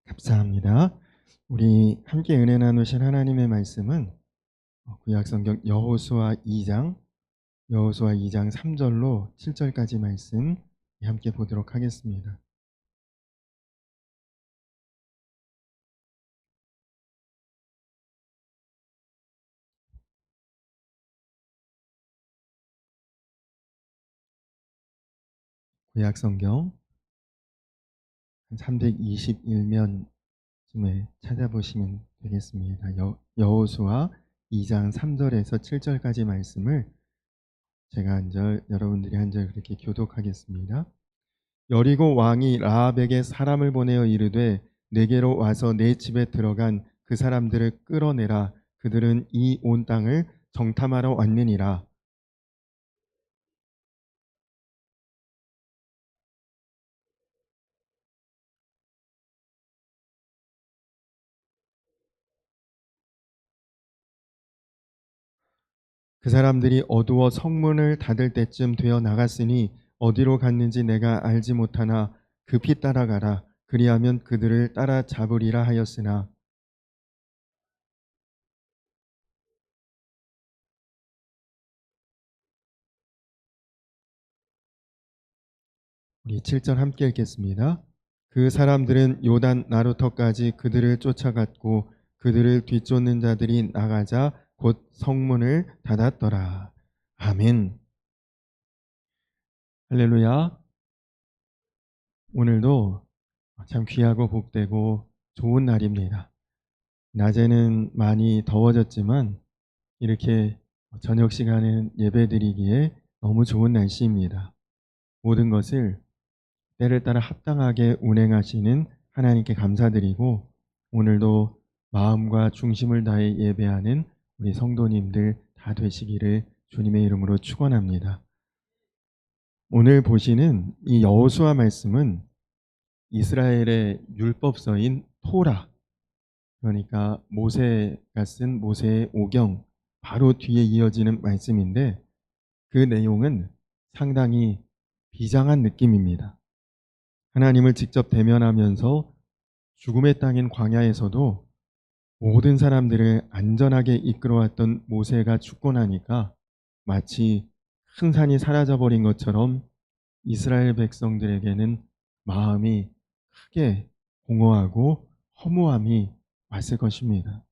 감사합니다. 우리 함께 은혜 나누실 하나님의 말씀은 구약성경 여호수아 2장 3절로 7절까지 말씀 함께 보도록 하겠습니다. 구약성경 321면쯤에 찾아보시면 되겠습니다. 여호수아 2장 3절에서 7절까지 말씀을 제가 한 절, 여러분들이 한 절 그렇게 교독하겠습니다. 여리고 왕이 라합에게 사람을 보내어 이르되 내게로 와서 내 집에 들어간 그 사람들을 끌어내라. 그들은 이 온 땅을 정탐하러 왔느니라. 그 사람들이 어두워 성문을 닫을 때쯤 되어 나갔으니 어디로 갔는지 내가 알지 못하나 급히 따라가라. 그리하면 그들을 따라 잡으리라 하였으나. 우리 7절 함께 읽겠습니다. 그 사람들은 요단 나루터까지 그들을 쫓아갔고 그들을 뒤쫓는 자들이 나가자 곧 성문을 닫았더라. 아멘. 할렐루야. 오늘도 참 귀하고 복되고 좋은 날입니다. 낮에는 많이 더워졌지만 이렇게 저녁 시간은 예배드리기에 너무 좋은 날씨입니다. 모든 것을 때를 따라 합당하게 운행하시는 하나님께 감사드리고, 오늘도 마음과 중심을 다해 예배하는 우리 성도님들 다 되시기를 주님의 이름으로 축원합니다. 오늘 보시는 이 여호수아 말씀은 이스라엘의 율법서인 토라, 그러니까 모세가 쓴 모세의 오경 바로 뒤에 이어지는 말씀인데, 그 내용은 상당히 비장한 느낌입니다. 하나님을 직접 대면하면서 죽음의 땅인 광야에서도 모든 사람들을 안전하게 이끌어왔던 모세가 죽고 나니까 마치 큰 산이 사라져버린 것처럼 이스라엘 백성들에게는 마음이 크게 공허하고 허무함이 왔을 것입니다.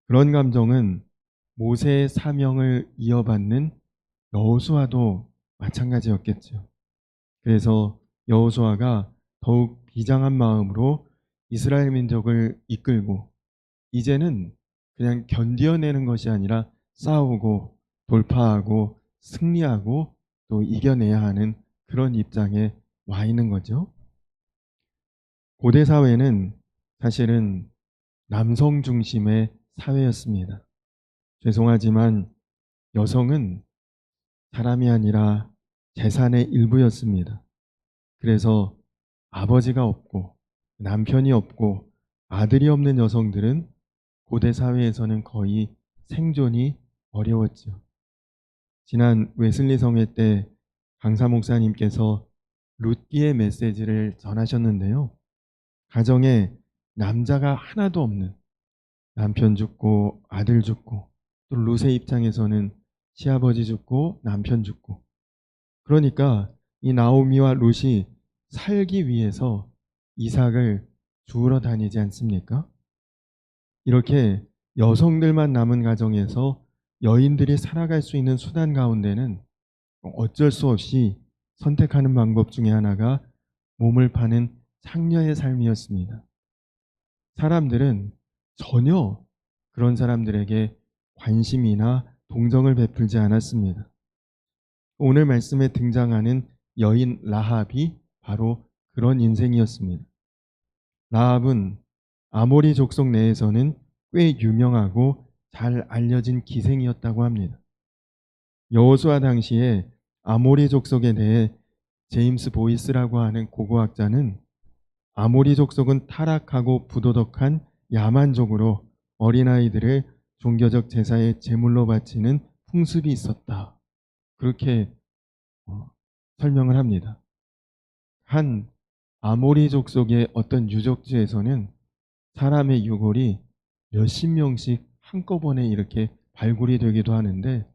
그런 감정은 모세의 사명을 이어받는 여호수아도 마찬가지였겠죠. 그래서 여호수아가 더욱 비장한 마음으로 이스라엘 민족을 이끌고, 이제는 그냥 견뎌내는 것이 아니라 싸우고 돌파하고 승리하고 또 이겨내야 하는 그런 입장에 와 있는 거죠. 고대 사회는 사실은 남성 중심의 사회였습니다. 죄송하지만 여성은 사람이 아니라 재산의 일부였습니다. 그래서 아버지가 없고 남편이 없고 아들이 없는 여성들은 고대 사회에서는 거의 생존이 어려웠죠. 지난 웨슬리 성회 때 강사 목사님께서 룻기의 메시지를 전하셨는데요. 가정에 남자가 하나도 없는, 남편 죽고 아들 죽고, 또 룻의 입장에서는 시아버지 죽고 남편 죽고, 그러니까 이 나오미와 룻이 살기 위해서 이삭을 주우러 다니지 않습니까? 이렇게 여성들만 남은 가정에서 여인들이 살아갈 수 있는 수단 가운데는 어쩔 수 없이 선택하는 방법 중에 하나가 몸을 파는 창녀의 삶이었습니다. 사람들은 전혀 그런 사람들에게 관심이나 동정을 베풀지 않았습니다. 오늘 말씀에 등장하는 여인 라합이 바로 그런 인생이었습니다. 라합은 아모리 족속 내에서는 꽤 유명하고 잘 알려진 기생이었다고 합니다. 여호수아 당시에 아모리 족속에 대해 제임스 보이스라고 하는 고고학자는, 아모리 족속은 타락하고 부도덕한 야만족으로 어린아이들을 종교적 제사에 제물로 바치는 풍습이 있었다, 그렇게 설명을 합니다. 한 아모리 족속의 어떤 유적지에서는 사람의 유골이 몇십 명씩 한꺼번에 이렇게 발굴이 되기도 하는데,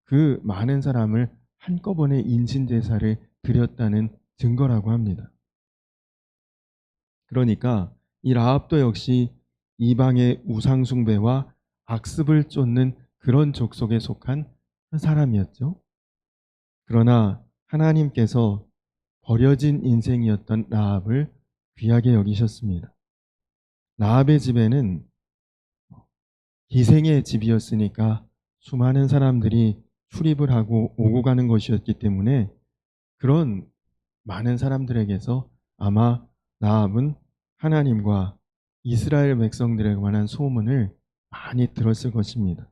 그 많은 사람을 한꺼번에 인신제사를 드렸다는 증거라고 합니다. 그러니까 이 라합도 역시 이방의 우상 숭배와 악습을 쫓는 그런 족속에 속한 한 사람이었죠. 그러나 하나님께서 버려진 인생이었던 라합을 귀하게 여기셨습니다. 라합의 집에는 기생의 집이었으니까 수많은 사람들이 출입을 하고 오고 가는 것이었기 때문에 그런 많은 사람들에게서 아마 라합은 하나님과 이스라엘 백성들에 관한 소문을 많이 들었을 것입니다.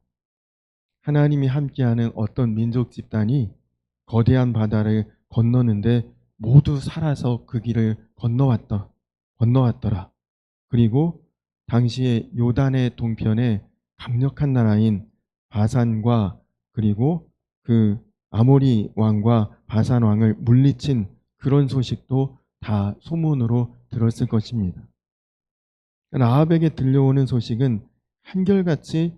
하나님이 함께하는 어떤 민족 집단이 거대한 바다를 건너는데 모두 살아서 그 길을 건너왔더라. 그리고 당시에 요단의 동편에 강력한 나라인 바산과 그리고 그 아모리 왕과 바산 왕을 물리친 그런 소식도 다 소문으로 들었을 것입니다. 라합에게 들려오는 소식은 한결같이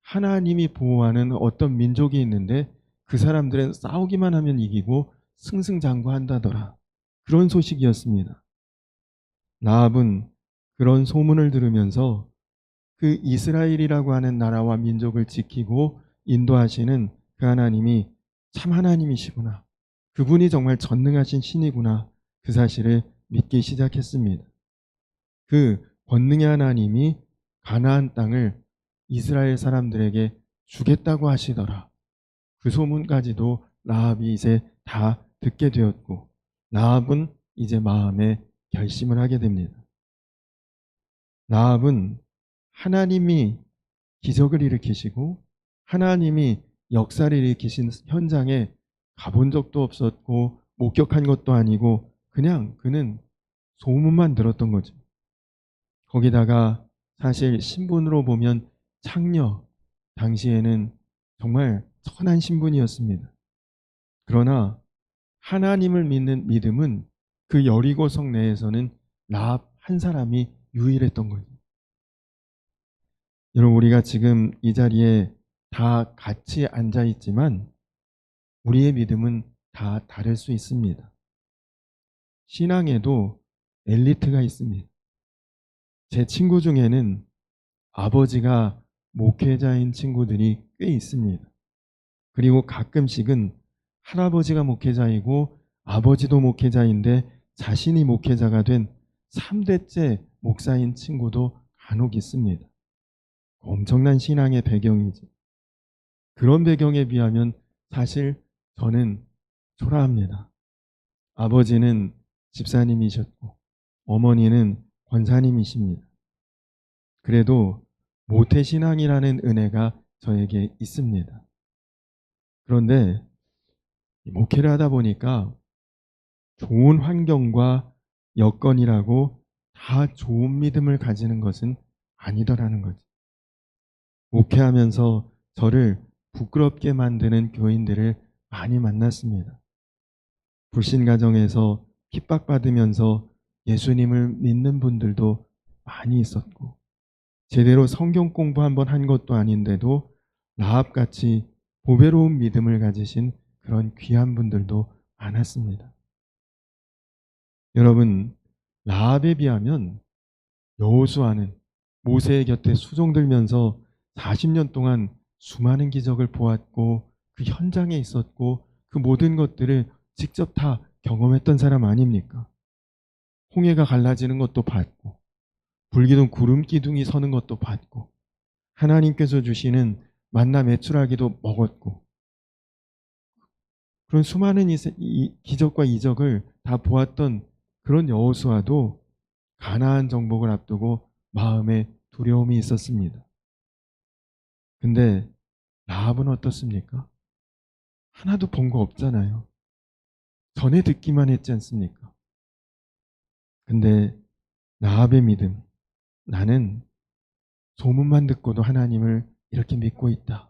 하나님이 보호하는 어떤 민족이 있는데 그 사람들은 싸우기만 하면 이기고 승승장구한다더라. 그런 소식이었습니다. 라합은 그런 소문을 들으면서 그 이스라엘이라고 하는 나라와 민족을 지키고 인도하시는 그 하나님이 참 하나님이시구나. 그분이 정말 전능하신 신이구나. 그 사실을 믿기 시작했습니다. 그 권능의 하나님이 가나안 땅을 이스라엘 사람들에게 주겠다고 하시더라. 그 소문까지도 라합이 이제 다 듣게 되었고, 라합은 이제 마음에 결심을 하게 됩니다. 라합은 하나님이 기적을 일으키시고 하나님이 역사를 일으키신 현장에 가본 적도 없었고 목격한 것도 아니고 그냥 그는 소문만 들었던 거죠. 거기다가 사실 신분으로 보면 창녀, 당시에는 정말 선한 신분이었습니다. 그러나 하나님을 믿는 믿음은 그 여리고 성 내에서는 라합 한 사람이 유일했던 거죠. 여러분, 우리가 지금 이 자리에 다 같이 앉아 있지만 우리의 믿음은 다 다를 수 있습니다. 신앙에도 엘리트가 있습니다. 제 친구 중에는 아버지가 목회자인 친구들이 꽤 있습니다. 그리고 가끔씩은 할아버지가 목회자이고 아버지도 목회자인데 자신이 목회자가 된 3대째 목사인 친구도 간혹 있습니다. 엄청난 신앙의 배경이죠. 그런 배경에 비하면 사실 저는 초라합니다. 아버지는 집사님이셨고 어머니는 권사님이십니다. 그래도 모태신앙이라는 은혜가 저에게 있습니다. 그런데 목회를 하다 보니까 좋은 환경과 여건이라고 다 좋은 믿음을 가지는 것은 아니더라는 거죠. 목회하면서 저를 부끄럽게 만드는 교인들을 많이 만났습니다. 불신 가정에서 핍박받으면서 예수님을 믿는 분들도 많이 있었고, 제대로 성경 공부 한번 한 것도 아닌데도 라합같이 보배로운 믿음을 가지신 그런 귀한 분들도 많았습니다. 여러분, 라합에 비하면 여호수아는 모세의 곁에 수종 들면서 40년 동안 수많은 기적을 보았고 그 현장에 있었고 그 모든 것들을 직접 다 경험했던 사람 아닙니까? 홍해가 갈라지는 것도 봤고 불기둥 구름 기둥이 서는 것도 봤고 하나님께서 주시는 만나 메추라기도 먹었고 그런 수많은 기적과 이적을 다 보았던 그런 여호수아도 가나안 정복을 앞두고 마음에 두려움이 있었습니다. 근데 라합은 어떻습니까? 하나도 본 거 없잖아요. 전에 듣기만 했지 않습니까? 근데 라합의 믿음, 나는 소문만 듣고도 하나님을 이렇게 믿고 있다.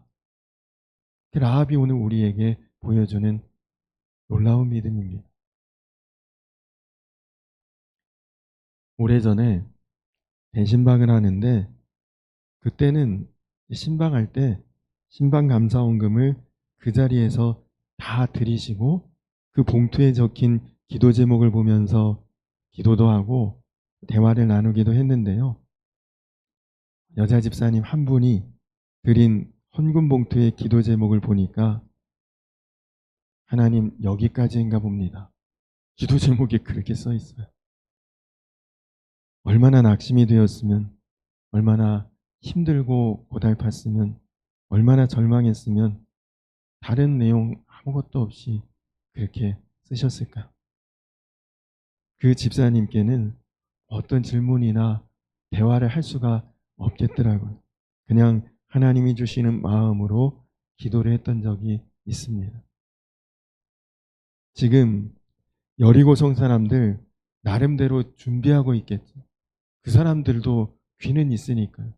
그 라합이 오늘 우리에게 보여주는 놀라운 믿음입니다. 오래전에 대신방을 하는데, 그때는 신방할 때 신방 감사원금을 그 자리에서 다 드리시고, 그 봉투에 적힌 기도 제목을 보면서 기도도 하고 대화를 나누기도 했는데요. 여자 집사님 한 분이 드린 헌금 봉투의 기도 제목을 보니까 하나님 여기까지인가 봅니다. 기도 제목이 그렇게 써 있어요. 얼마나 낙심이 되었으면, 얼마나 힘들고 고달팠으면, 얼마나 절망했으면 다른 내용 아무것도 없이 그렇게 쓰셨을까요? 그 집사님께는 어떤 질문이나 대화를 할 수가 없겠더라고요. 그냥 하나님이 주시는 마음으로 기도를 했던 적이 있습니다. 지금 여리고성 사람들 나름대로 준비하고 있겠죠. 그 사람들도 귀는 있으니까요.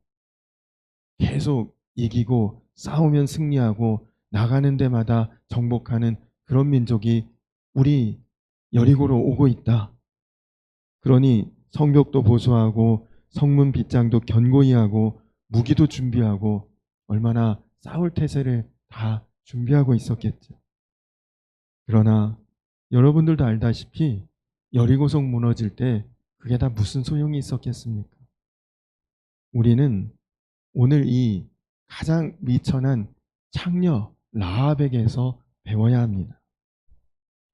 계속 이기고 싸우면 승리하고 나가는 데마다 정복하는 그런 민족이 우리 여리고로 오고 있다. 그러니 성벽도 보수하고 성문 빗장도 견고히 하고 무기도 준비하고 얼마나 싸울 태세를 다 준비하고 있었겠죠. 그러나 여러분들도 알다시피 여리고성 무너질 때 그게 다 무슨 소용이 있었겠습니까? 우리는 오늘 이 가장 미천한 창녀 라합에게서 배워야 합니다.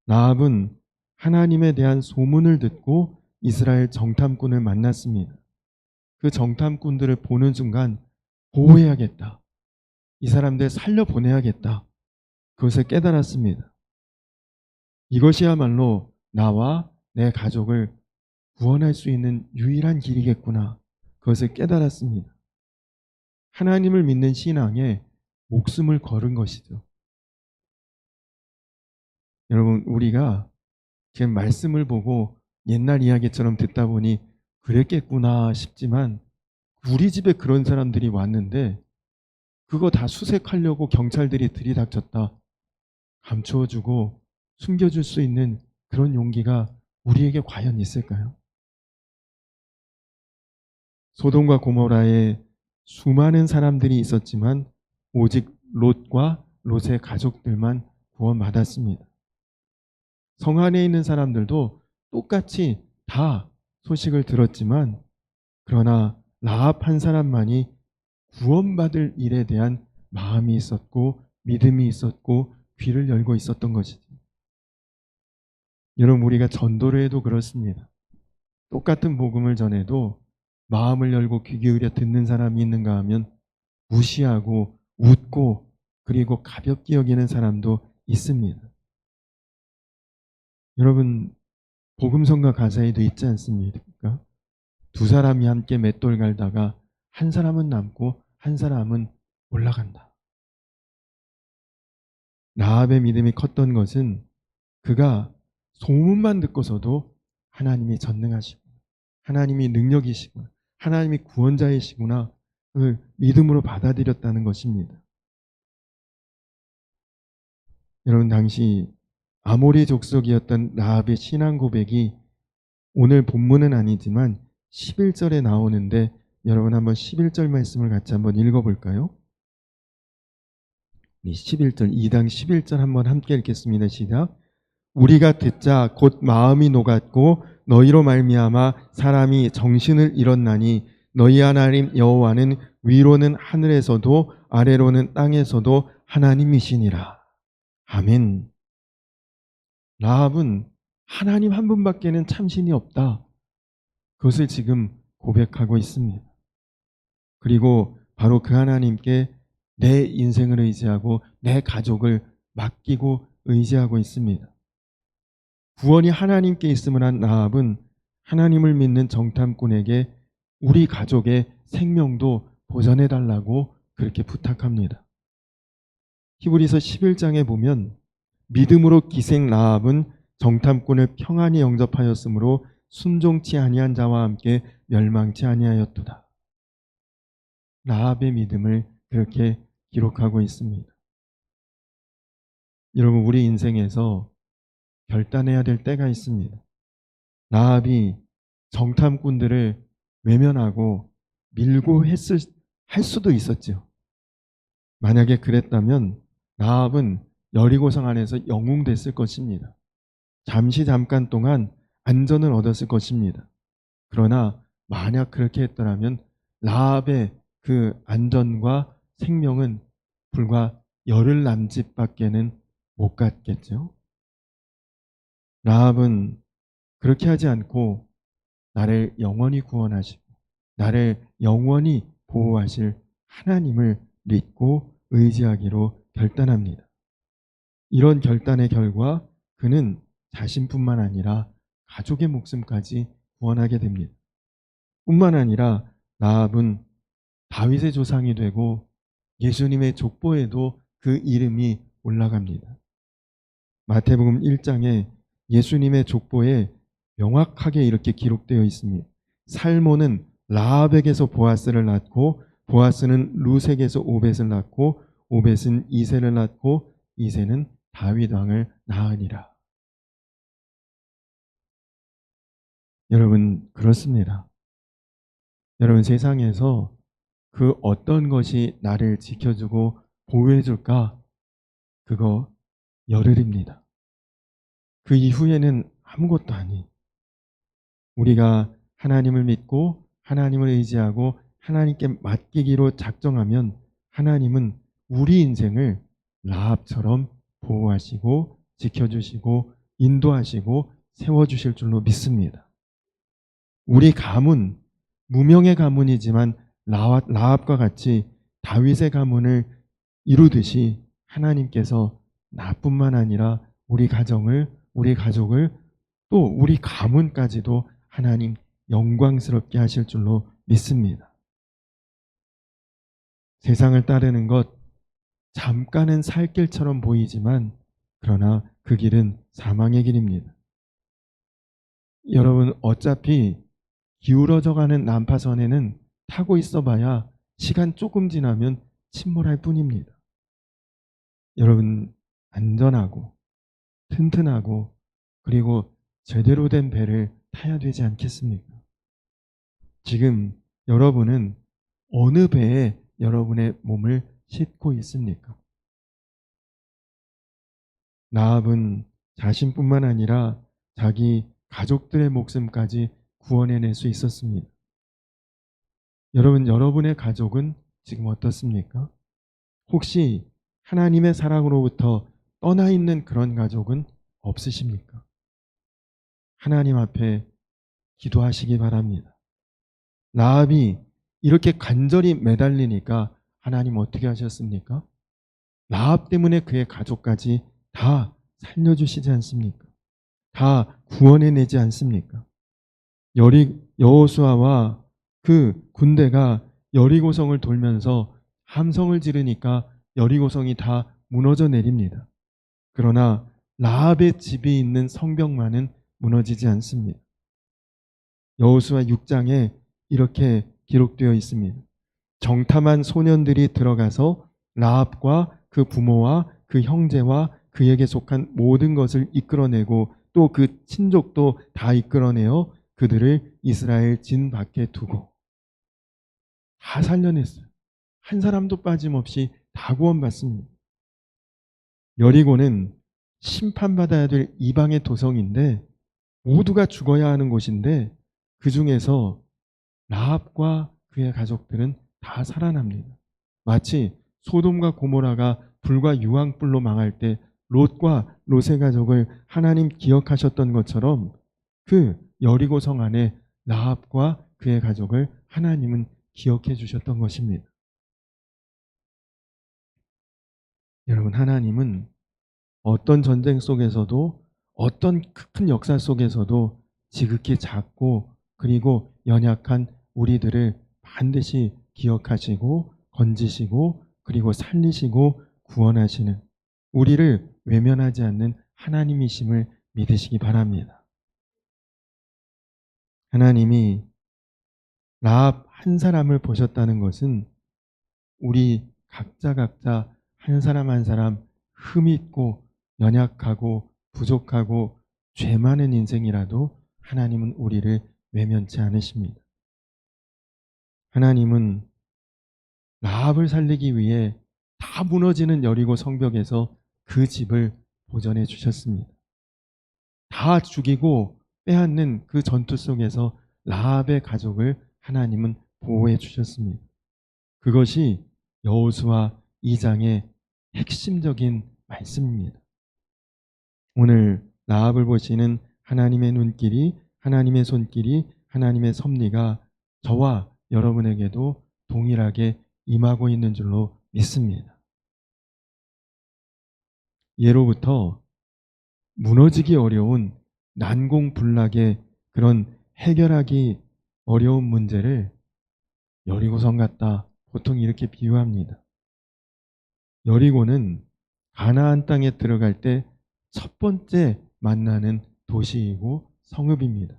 라합은 하나님에 대한 소문을 듣고 이스라엘 정탐꾼을 만났습니다. 그 정탐꾼들을 보는 순간 보호해야겠다. 이 사람들 살려보내야겠다. 그것을 깨달았습니다. 이것이야말로 나와 내 가족을 구원할 수 있는 유일한 길이겠구나. 그것을 깨달았습니다. 하나님을 믿는 신앙에 목숨을 걸은 것이죠. 여러분, 우리가 지금 말씀을 보고 옛날 이야기처럼 듣다 보니 그랬겠구나 싶지만, 우리 집에 그런 사람들이 왔는데 그거 다 수색하려고 경찰들이 들이닥쳤다. 감추어주고 숨겨줄 수 있는 그런 용기가 우리에게 과연 있을까요? 소돔과 고모라에 수많은 사람들이 있었지만 오직 롯과 롯의 가족들만 구원받았습니다. 성 안에 있는 사람들도 똑같이 다 소식을 들었지만, 그러나 라합 한 사람만이 구원받을 일에 대한 마음이 있었고 믿음이 있었고 귀를 열고 있었던 것이죠. 여러분, 우리가 전도를 해도 그렇습니다. 똑같은 복음을 전해도 마음을 열고 귀 기울여 듣는 사람이 있는가 하면 무시하고 웃고 그리고 가볍게 여기는 사람도 있습니다. 여러분, 복음성가 가사에도 있지 않습니까? 두 사람이 함께 맷돌 갈다가 한 사람은 남고 한 사람은 올라간다. 라합의 믿음이 컸던 것은 그가 소문만 듣고서도 하나님이 전능하시고 하나님이 능력이시구나, 하나님이 구원자이시구나, 그걸 믿음으로 받아들였다는 것입니다. 여러분, 당시 아모리 족속이었던 라합의 신앙 고백이 오늘 본문은 아니지만 11절에 나오는데, 여러분 한번 11절 말씀을 같이 한번 읽어볼까요? 11절, 2당 11절 한번 함께 읽겠습니다. 시작. 우리가 듣자 곧 마음이 녹았고 너희로 말미암아 사람이 정신을 잃었나니 너희 하나님 여호와는 위로는 하늘에서도 아래로는 땅에서도 하나님이시니라. 아멘. 라합은 하나님 한 분밖에는 참신이 없다. 그것을 지금 고백하고 있습니다. 그리고 바로 그 하나님께 내 인생을 의지하고 내 가족을 맡기고 의지하고 있습니다. 구원이 하나님께 있음을 한 라합은 하나님을 믿는 정탐꾼에게 우리 가족의 생명도 보전해달라고 그렇게 부탁합니다. 히브리서 11장에 보면 믿음으로 기생 라합은 정탐꾼을 평안히 영접하였으므로 순종치 아니한 자와 함께 멸망치 아니하였도다. 라합의 믿음을 그렇게 기록하고 있습니다. 여러분, 우리 인생에서 결단해야 될 때가 있습니다. 라합이 정탐꾼들을 외면하고 밀고 할 수도 있었죠. 만약에 그랬다면 라합은 여리고성 안에서 영웅됐을 것입니다. 잠깐 동안 안전을 얻었을 것입니다. 그러나 만약 그렇게 했더라면 라합의 그 안전과 생명은 불과 열흘 남짓밖에는 못 갔겠죠. 라합은 그렇게 하지 않고 나를 영원히 구원하시고 나를 영원히 보호하실 하나님을 믿고 의지하기로 결단합니다. 이런 결단의 결과 그는 자신뿐만 아니라 가족의 목숨까지 구원하게 됩니다. 뿐만 아니라 라합은 다윗의 조상이 되고 예수님의 족보에도 그 이름이 올라갑니다. 마태복음 1장에 예수님의 족보에 명확하게 이렇게 기록되어 있습니다. 살모는 라합에게서 보아스를 낳고 보아스는 루색에서 오벳을 낳고 오벳은 이새를 낳고 이새는 다윗 왕을 낳으니라. 여러분 그렇습니다. 여러분 세상에서 그 어떤 것이 나를 지켜주고 보호해 줄까? 그거 열흘입니다. 그 이후에는 아무것도 아니. 우리가 하나님을 믿고 하나님을 의지하고 하나님께 맡기기로 작정하면 하나님은 우리 인생을 라합처럼 보호하시고 지켜주시고 인도하시고 세워주실 줄로 믿습니다. 우리 가문, 무명의 가문이지만 라합과 같이 다윗의 가문을 이루듯이 하나님께서 나뿐만 아니라 우리 가정을, 우리 가족을 또 우리 가문까지도 하나님 영광스럽게 하실 줄로 믿습니다. 세상을 따르는 것 잠깐은 살 길처럼 보이지만 그러나 그 길은 사망의 길입니다. 여러분 어차피 기울어져 가는 난파선에는 타고 있어봐야 시간 조금 지나면 침몰할 뿐입니다. 여러분 안전하고 튼튼하고 그리고 제대로 된 배를 타야 되지 않겠습니까? 지금 여러분은 어느 배에 여러분의 몸을 싣고 있습니까? 라합은 자신뿐만 아니라 자기 가족들의 목숨까지 구원해낼 수 있었습니다. 여러분, 여러분의 가족은 지금 어떻습니까? 혹시 하나님의 사랑으로부터 떠나 있는 그런 가족은 없으십니까? 하나님 앞에 기도하시기 바랍니다. 라합이 이렇게 간절히 매달리니까 하나님 어떻게 하셨습니까? 라합 때문에 그의 가족까지 다 살려주시지 않습니까? 다 구원해내지 않습니까? 여호수아와 그 군대가 여리고성을 돌면서 함성을 지르니까 여리고성이 다 무너져 내립니다. 그러나 라합의 집이 있는 성벽만은 무너지지 않습니다. 여호수아 6장에 이렇게 기록되어 있습니다. 정탐한 소년들이 들어가서 라합과 그 부모와 그 형제와 그에게 속한 모든 것을 이끌어내고 또 그 친족도 다 이끌어내어 그들을 이스라엘 진 밖에 두고 다 살려냈어요. 한 사람도 빠짐없이 다 구원받습니다. 여리고는 심판받아야 될 이방의 도성인데 모두가 죽어야 하는 곳인데 그 중에서 라합과 그의 가족들은 다 살아납니다. 마치 소돔과 고모라가 불과 유황불로 망할 때 롯과 롯의 가족을 하나님 기억하셨던 것처럼 그 여리고 성 안에 라합과 그의 가족을 하나님은 기억해 주셨던 것입니다. 여러분 하나님은 어떤 전쟁 속에서도 어떤 큰 역사 속에서도 지극히 작고 그리고 연약한 우리들을 반드시 기억하시고 건지시고 그리고 살리시고 구원하시는 우리를 외면하지 않는 하나님이심을 믿으시기 바랍니다. 하나님이 라합 한 사람을 보셨다는 것은 우리 각자 한 사람 한 사람 흠이 있고 연약하고 부족하고 죄 많은 인생이라도 하나님은 우리를 외면치 않으십니다. 하나님은 라합을 살리기 위해 다 무너지는 여리고 성벽에서 그 집을 보전해 주셨습니다. 다 죽이고 빼앗는 그 전투 속에서 라합의 가족을 하나님은 보호해 주셨습니다. 그것이 여호수아 2장의 핵심적인 말씀입니다. 오늘 라합을 보시는 하나님의 눈길이, 하나님의 손길이, 하나님의 섭리가 저와 여러분에게도 동일하게 임하고 있는 줄로 믿습니다. 예로부터 무너지기 어려운 난공불락의 그런 해결하기 어려운 문제를 여리고성 같다, 보통 이렇게 비유합니다. 여리고는 가나안 땅에 들어갈 때 첫 번째 만나는 도시이고 성읍입니다.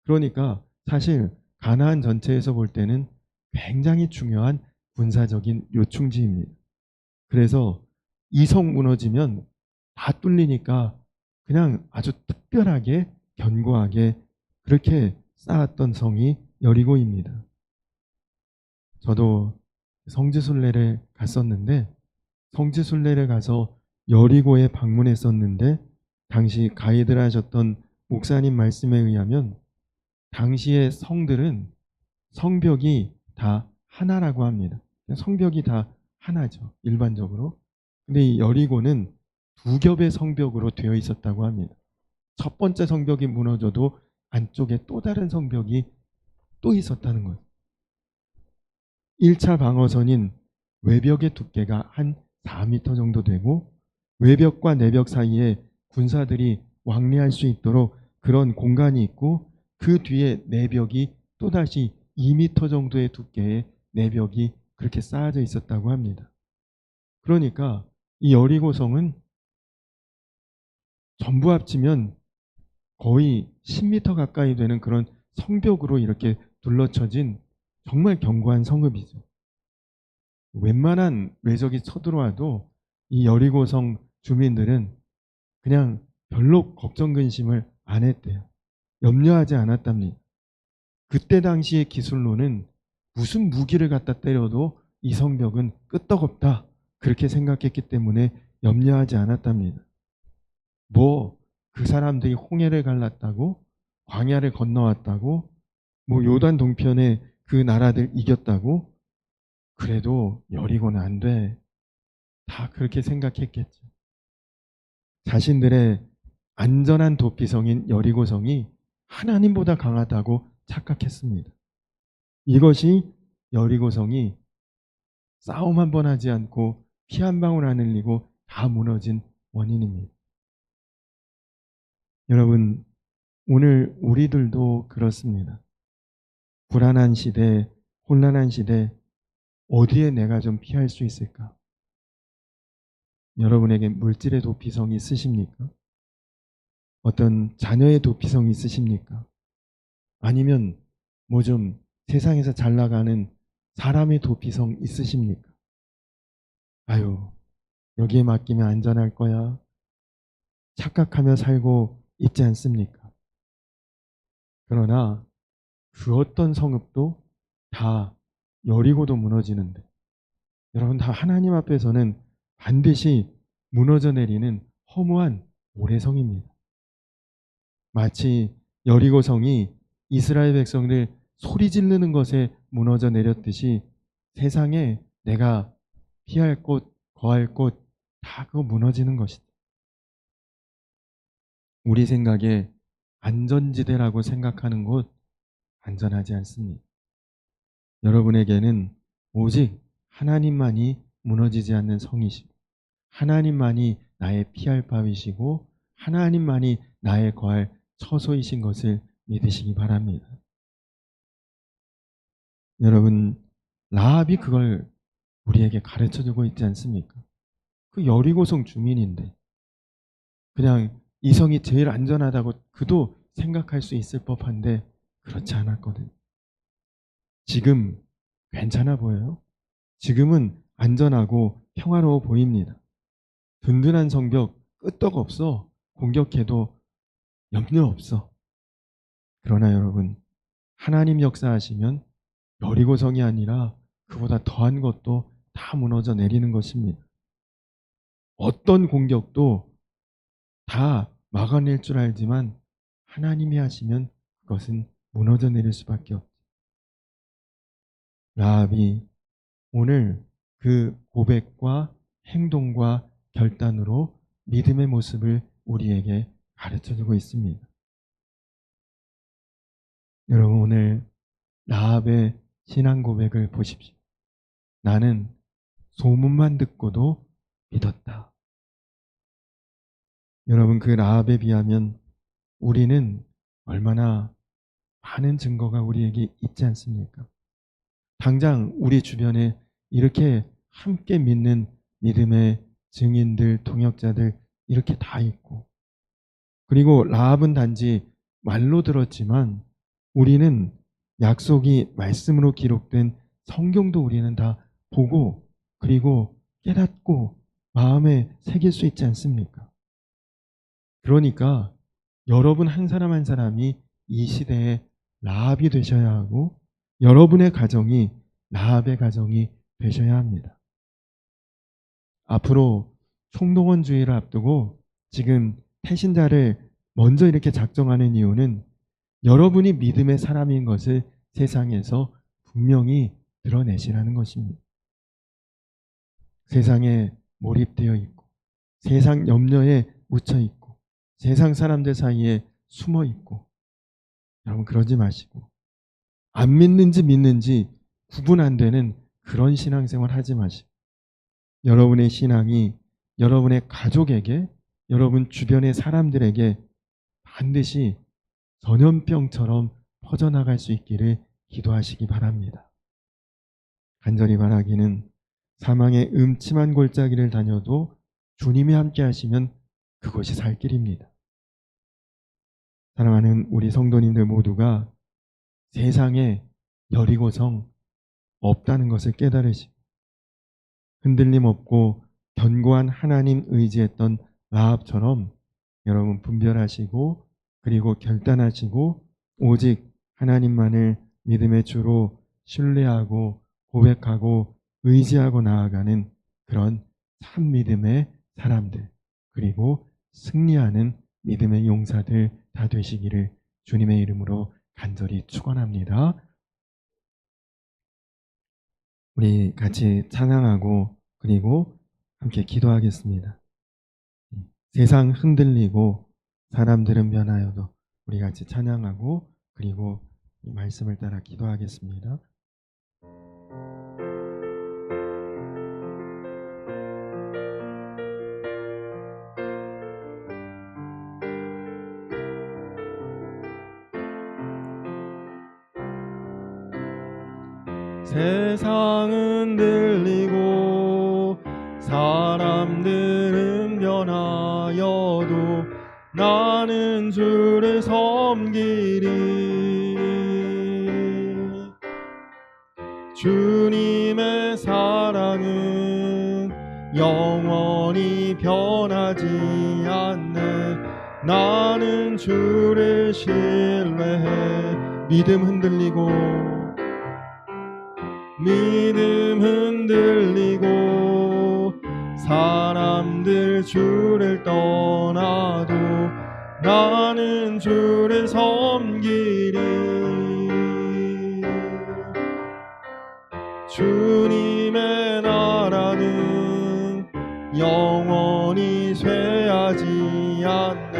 그러니까 사실 가나안 전체에서 볼 때는 굉장히 중요한 군사적인 요충지입니다. 그래서 이 성 무너지면 다 뚫리니까 그냥 아주 특별하게 견고하게 그렇게 쌓았던 성이 여리고입니다. 저도 성지순례를 갔었는데 성지순례를 가서 여리고에 방문했었는데 당시 가이드를 하셨던 목사님 말씀에 의하면 당시의 성들은 성벽이 다 하나라고 합니다. 성벽이 다 하나죠, 일반적으로. 근데 이 여리고는 두 겹의 성벽으로 되어 있었다고 합니다. 첫 번째 성벽이 무너져도 안쪽에 또 다른 성벽이 또 있었다는 거예요. 1차 방어선인 외벽의 두께가 한 4m 정도 되고 외벽과 내벽 사이에 군사들이 왕래할 수 있도록 그런 공간이 있고 그 뒤에 내벽이 또다시 2m 정도의 두께의 내벽이 그렇게 쌓아져 있었다고 합니다. 그러니까 이 여리고성은 전부 합치면 거의 10m 가까이 되는 그런 성벽으로 이렇게 둘러쳐진 정말 견고한 성읍이죠. 웬만한 외적이 쳐들어와도 이 여리고성 주민들은 그냥 별로 걱정 근심을 안 했대요. 염려하지 않았답니다. 그때 당시의 기술로는 무슨 무기를 갖다 때려도 이 성벽은 끄떡없다, 그렇게 생각했기 때문에 염려하지 않았답니다. 뭐 그 사람들이 홍해를 갈랐다고, 광야를 건너왔다고, 뭐 요단 동편에 그 나라들 이겼다고, 그래도 여리고는 안 돼, 다 그렇게 생각했겠죠. 자신들의 안전한 도피성인 여리고성이 하나님보다 강하다고 착각했습니다. 이것이 여리고성이 싸움 한 번 하지 않고 피 한 방울 안 흘리고 다 무너진 원인입니다. 여러분, 오늘 우리들도 그렇습니다. 불안한 시대, 혼란한 시대, 어디에 내가 좀 피할 수 있을까? 여러분에게 물질의 도피성이 있으십니까? 어떤 자녀의 도피성이 있으십니까? 아니면 뭐 좀 세상에서 잘 나가는 사람의 도피성 있으십니까? 아유, 여기에 맡기면 안전할 거야, 착각하며 살고 있지 않습니까? 그러나 그 어떤 성읍도 다 여리고도 무너지는데 여러분, 다 하나님 앞에서는 반드시 무너져 내리는 허무한 모래성입니다. 마치 여리고성이 이스라엘 백성들 소리 지르는 것에 무너져 내렸듯이 세상에 내가 피할 곳, 거할 곳 다 그거 무너지는 것이다. 우리 생각에 안전지대라고 생각하는 곳 안전하지 않습니다. 여러분에게는 오직 하나님만이 무너지지 않는 성이시고 하나님만이 나의 피할 바위시고 하나님만이 나의 거할 처소이신 것을 믿으시기 바랍니다. 여러분, 라합이 그걸 우리에게 가르쳐주고 있지 않습니까? 그 여리고성 주민인데 그냥 이 성이 제일 안전하다고 그도 생각할 수 있을 법한데 그렇지 않았거든. 지금 괜찮아 보여요? 지금은 안전하고 평화로워 보입니다. 든든한 성벽 끄떡 없어. 공격해도 염려 없어. 그러나 여러분, 하나님 역사하시면 여리고성이 아니라 그보다 더한 것도 다 무너져 내리는 것입니다. 어떤 공격도 다 막아낼 줄 알지만 하나님이 하시면 그것은 무너져 내릴 수밖에 없죠. 라합이 오늘 그 고백과 행동과 결단으로 믿음의 모습을 우리에게 가르쳐주고 있습니다. 여러분, 오늘 라합의 신앙 고백을 보십시오. 나는 소문만 듣고도 믿었다. 여러분, 그 라합에 비하면 우리는 얼마나 많은 증거가 우리에게 있지 않습니까? 당장 우리 주변에 이렇게 함께 믿는 믿음의 증인들, 동역자들 이렇게 다 있고, 그리고 라합은 단지 말로 들었지만 우리는 약속이 말씀으로 기록된 성경도 우리는 다 보고 그리고 깨닫고 마음에 새길 수 있지 않습니까? 그러니까 여러분 한 사람 한 사람이 이 시대의 라합이 되셔야 하고 여러분의 가정이 라합의 가정이 되셔야 합니다. 앞으로 총동원주의를 앞두고 지금 태신자를 먼저 이렇게 작정하는 이유는 여러분이 믿음의 사람인 것을 세상에서 분명히 드러내시라는 것입니다. 세상에 몰입되어 있고 세상 염려에 묻혀 있고 세상 사람들 사이에 숨어 있고, 여러분 그러지 마시고 안 믿는지 믿는지 구분 안 되는 그런 신앙생활 하지 마시고 여러분의 신앙이 여러분의 가족에게 여러분 주변의 사람들에게 반드시 전염병처럼 퍼져나갈 수 있기를 기도하시기 바랍니다. 간절히 바라기는 사망의 음침한 골짜기를 다녀도 주님이 함께 하시면 그것이 살 길입니다. 사랑하는 우리 성도님들 모두가 세상에 여리고성 없다는 것을 깨달으시고 흔들림 없고 견고한 하나님 의지했던 라합처럼 여러분 분별하시고 그리고 결단하시고 오직 하나님만을 믿음의 주로 신뢰하고 고백하고 의지하고 나아가는 그런 참 믿음의 사람들, 그리고 승리하는 믿음의 용사들 다 되시기를 주님의 이름으로 간절히 축원합니다. 우리 같이 찬양하고 그리고 함께 기도하겠습니다. 세상 흔들리고 사람들은 변하여도 우리 같이 찬양하고 그리고 이 말씀을 따라 기도하겠습니다. 세상은 들리고 사람들은 변하여도 나는 주를 섬기리. 주님의 사랑은 영원히 변하지 않네. 나는 주를 신뢰해. 믿음 흔들리고 사람들 주를 떠나도 나는 주를 섬기리. 주님의 나라는 영원히 쇠하지 않네.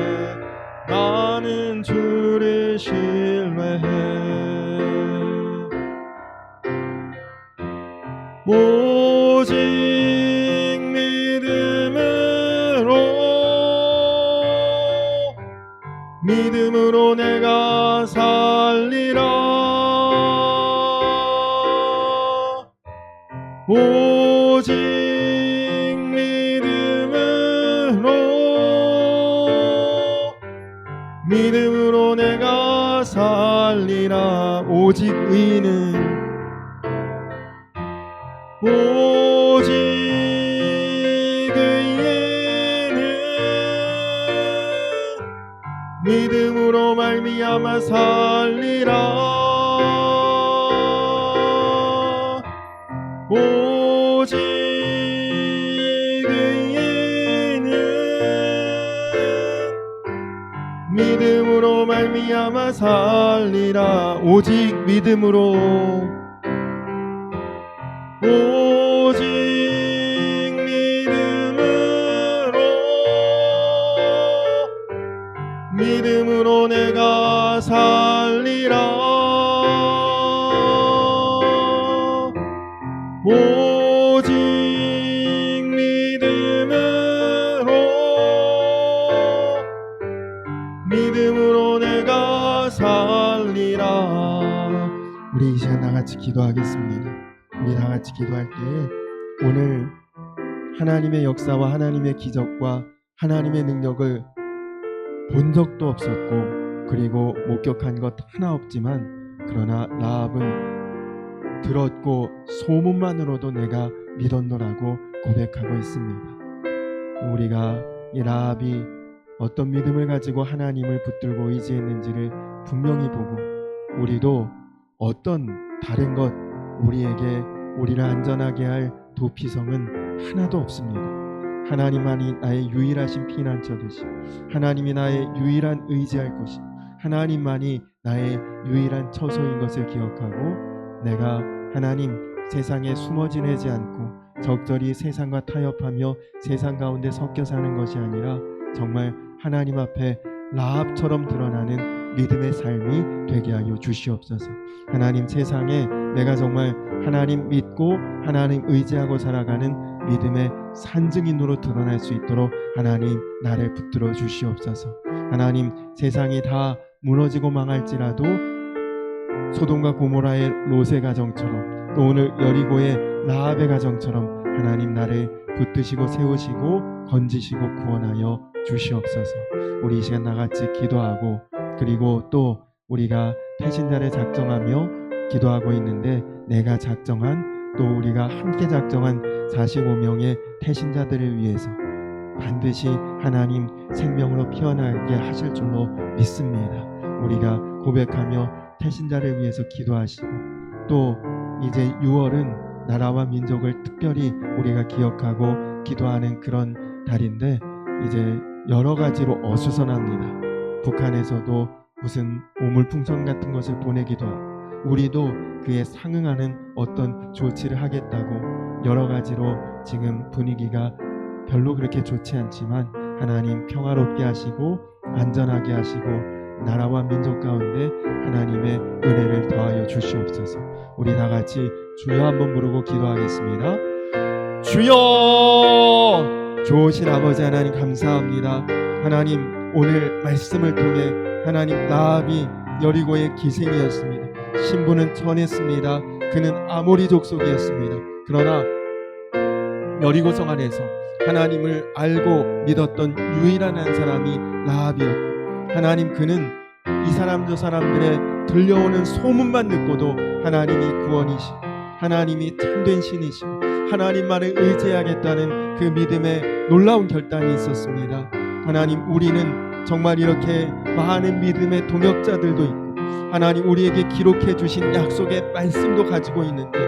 나는 주를 신뢰해. 오직 믿음으로 내가 살리라. 오직 믿음으로 내가 살리라. 오직 의는 믿음으로 말미암아 말미암아 살리라. 오직 의인은 믿음으로 말미암아 살리라. 오직 믿음으로, 오직 믿음으로 내가 살리라. 오직 믿음으로 내가 살리라. 우리 이 시간 다같이 기도하겠습니다. 우리 다같이 기도할 때에 오늘 하나님의 역사와 하나님의 기적과 하나님의 능력을 본 적도 없었고 그리고 목격한 것 하나 없지만, 그러나 라합은 들었고 소문만으로도 내가 믿었노라고 고백하고 있습니다. 우리가 이 라합이 어떤 믿음을 가지고 하나님을 붙들고 의지했는지를 분명히 보고, 우리도 어떤 다른 것, 우리를 안전하게 할 도피성은 하나도 없습니다. 하나님만이 나의 유일하신 피난처 되시고, 하나님이 나의 유일한 의지할 곳이고, 하나님만이 나의 유일한 처소인 것을 기억하고, 내가 하나님 세상에 숨어 지내지 않고 적절히 세상과 타협하며 세상 가운데 섞여 사는 것이 아니라 정말 하나님 앞에 라합처럼 드러나는 믿음의 삶이 되게 하여 주시옵소서. 하나님, 세상에 내가 정말 하나님 믿고 하나님 의지하고 살아가는 믿음의 산증인으로 드러날 수 있도록 하나님 나를 붙들어 주시옵소서. 하나님, 세상이 다 무너지고 망할지라도 소돔과 고모라의 롯의 가정처럼, 또 오늘 여리고의 라합의 가정처럼 하나님 나를 붙드시고 세우시고 건지시고 구원하여 주시옵소서. 우리 이 시간 나같이 기도하고, 그리고 또 우리가 태신자를 작정하며 기도하고 있는데, 내가 작정한, 또 우리가 함께 작정한 45명의 태신자들을 위해서 반드시 하나님 생명으로 피어나게 하실 줄로 믿습니다. 우리가 고백하며 태신자를 위해서 기도하시고, 또 이제 6월은 나라와 민족을 특별히 우리가 기억하고 기도하는 그런 달인데, 이제 여러 가지로 어수선합니다. 북한에서도 무슨 오물풍선 같은 것을 보내기도 하고, 우리도 그에 상응하는 어떤 조치를 하겠다고 여러 가지로 지금 분위기가 별로 그렇게 좋지 않지만, 하나님 평화롭게 하시고 안전하게 하시고 나라와 민족 가운데 하나님의 은혜를 더하여 주시옵소서. 우리 다같이 주여 한번 부르고 기도하겠습니다. 주여! 좋으신 아버지 하나님, 감사합니다. 하나님, 오늘 말씀을 통해 하나님, 라합이 여리고의 기생이었습니다. 신부는 전했습니다. 그는 아모리 족속이었습니다. 그러나 여리고성 안에서 하나님을 알고 믿었던 유일한 한 사람이 라합이었고, 하나님, 그는 이 사람 저 사람들의 들려오는 소문만 듣고도 하나님이 구원이시고 하나님이 참된 신이시고 하나님만을 의지하겠다는 그 믿음의 놀라운 결단이 있었습니다. 하나님, 우리는 정말 이렇게 많은 믿음의 동역자들도 있고, 하나님 우리에게 기록해 주신 약속의 말씀도 가지고 있는데,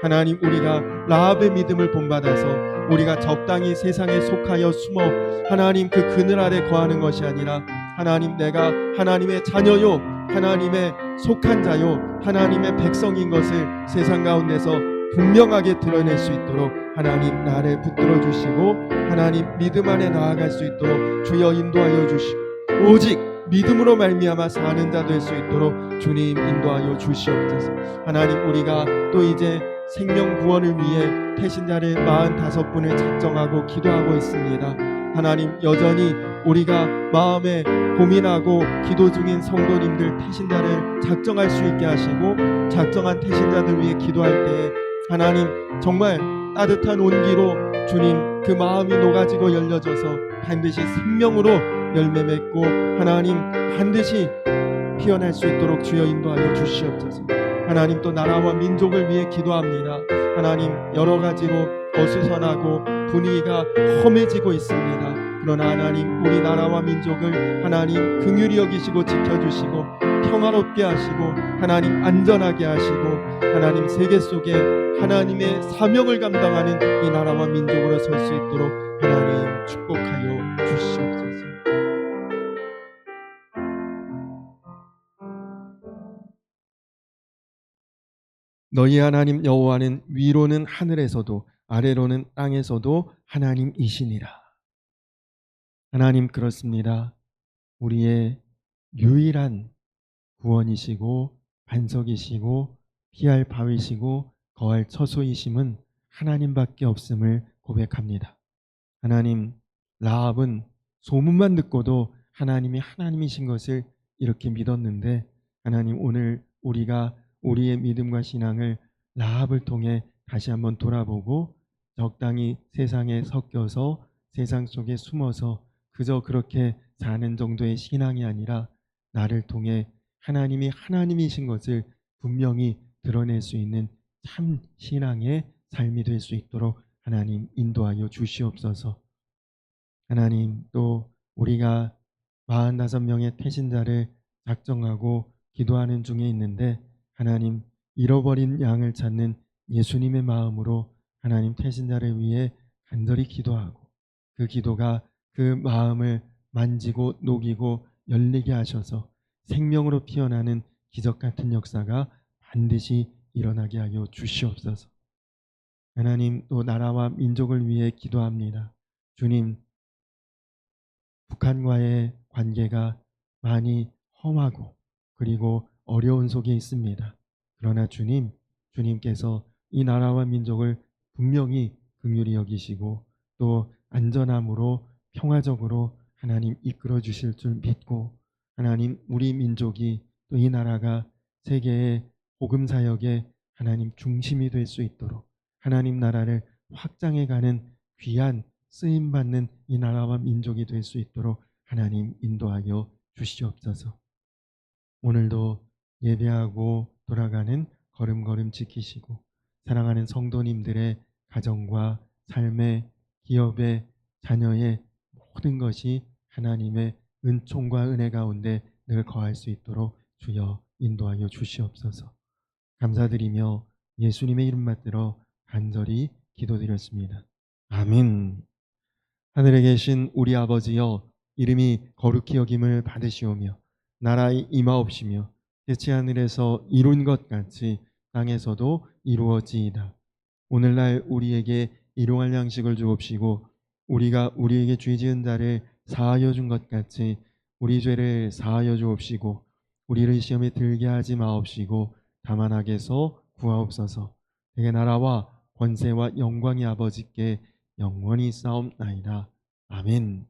하나님 우리가 라합의 믿음을 본받아서 우리가 적당히 세상에 속하여 숨어 하나님 그 그늘 아래 거하는 것이 아니라, 하나님 내가 하나님의 자녀요, 하나님의 속한 자요, 하나님의 백성인 것을 세상 가운데서 분명하게 드러낼 수 있도록 하나님 나를 붙들어 주시고, 하나님 믿음 안에 나아갈 수 있도록 주여 인도하여 주시고, 오직 믿음으로 말미암아 사는 자 될 수 있도록 주님 인도하여 주시옵소서. 하나님, 우리가 또 이제 생명 구원을 위해 태신자를 45분을 작정하고 기도하고 있습니다. 하나님, 여전히 우리가 마음에 고민하고 기도 중인 성도님들 태신자를 작정할 수 있게 하시고, 작정한 태신자들 위해 기도할 때에 하나님 정말 따뜻한 온기로 주님 그 마음이 녹아지고 열려져서 반드시 생명으로 열매 맺고 하나님 반드시 피어날 수 있도록 주여 인도하여 주시옵소서. 하나님, 또 나라와 민족을 위해 기도합니다. 하나님, 여러 가지로 어수선하고 분위기가 험해지고 있습니다. 그러나 하나님, 우리 나라와 민족을 하나님 긍휼히 여기시고 지켜주시고 평화롭게 하시고 하나님 안전하게 하시고 하나님 세계 속에 하나님의 사명을 감당하는 이 나라와 민족으로 설 수 있도록 하나님 축복하여 주시옵소서. 너희 하나님 여호와는 위로는 하늘에서도 아래로는 땅에서도 하나님이시니라. 하나님 그렇습니다. 우리의 유일한 구원이시고 반석이시고 피할 바위시고 거할 처소이심은 하나님밖에 없음을 고백합니다. 하나님, 라합은 소문만 듣고도 하나님이 하나님이신 것을 이렇게 믿었는데 하나님 오늘 우리가 우리의 믿음과 신앙을 라합을 통해 다시 한번 돌아보고 적당히 세상에 섞여서 세상 속에 숨어서 그저 그렇게 사는 정도의 신앙이 아니라 나를 통해 하나님이 하나님이신 것을 분명히 드러낼 수 있는 참 신앙의 삶이 될 수 있도록 하나님 인도하여 주시옵소서. 하나님 또 우리가 45명의 태신자를 작정하고 기도하는 중에 있는데 하나님 잃어버린 양을 찾는 예수님의 마음으로 하나님 태신자를 위해 간절히 기도하고 그 기도가 그 마음을 만지고 녹이고 열리게 하셔서 생명으로 피어나는 기적 같은 역사가 반드시 일어나게 하여 주시옵소서. 하나님 또 나라와 민족을 위해 기도합니다. 주님, 북한과의 관계가 많이 험하고 그리고 어려운 속에 있습니다. 그러나 주님, 주님께서 이 나라와 민족을 분명히 긍휼히 여기시고 또 안전함으로 평화적으로 하나님 이끌어 주실 줄 믿고 하나님 우리 민족이 또 이 나라가 세계의 복음 사역의 하나님 중심이 될 수 있도록 하나님 나라를 확장해가는 귀한 쓰임받는 이 나라와 민족이 될 수 있도록 하나님 인도하여 주시옵소서. 오늘도 예배하고 돌아가는 걸음걸음 지키시고 사랑하는 성도님들의 가정과 삶의 기업의 자녀의 모든 것이 하나님의 은총과 은혜 가운데 늘 거할 수 있도록 주여 인도하여 주시옵소서. 감사드리며 예수님의 이름 받들어 간절히 기도드렸습니다. 아멘. 하늘에 계신 우리 아버지여, 이름이 거룩히 여김을 받으시오며 나라의 임하옵시며 뜻이 하늘에서 이룬 것 같이 땅에서도 이루어지이다. 오늘날 우리에게 일용할 양식을 주옵시고 우리가 우리에게 죄 지은 자를 사하여 준 것 같이 우리 죄를 사하여 주옵시고 우리를 시험에 들게 하지 마옵시고 다만 악에서 구하옵소서. 대개 나라와 권세와 영광이 아버지께 영원히 싸움나이다. 아멘.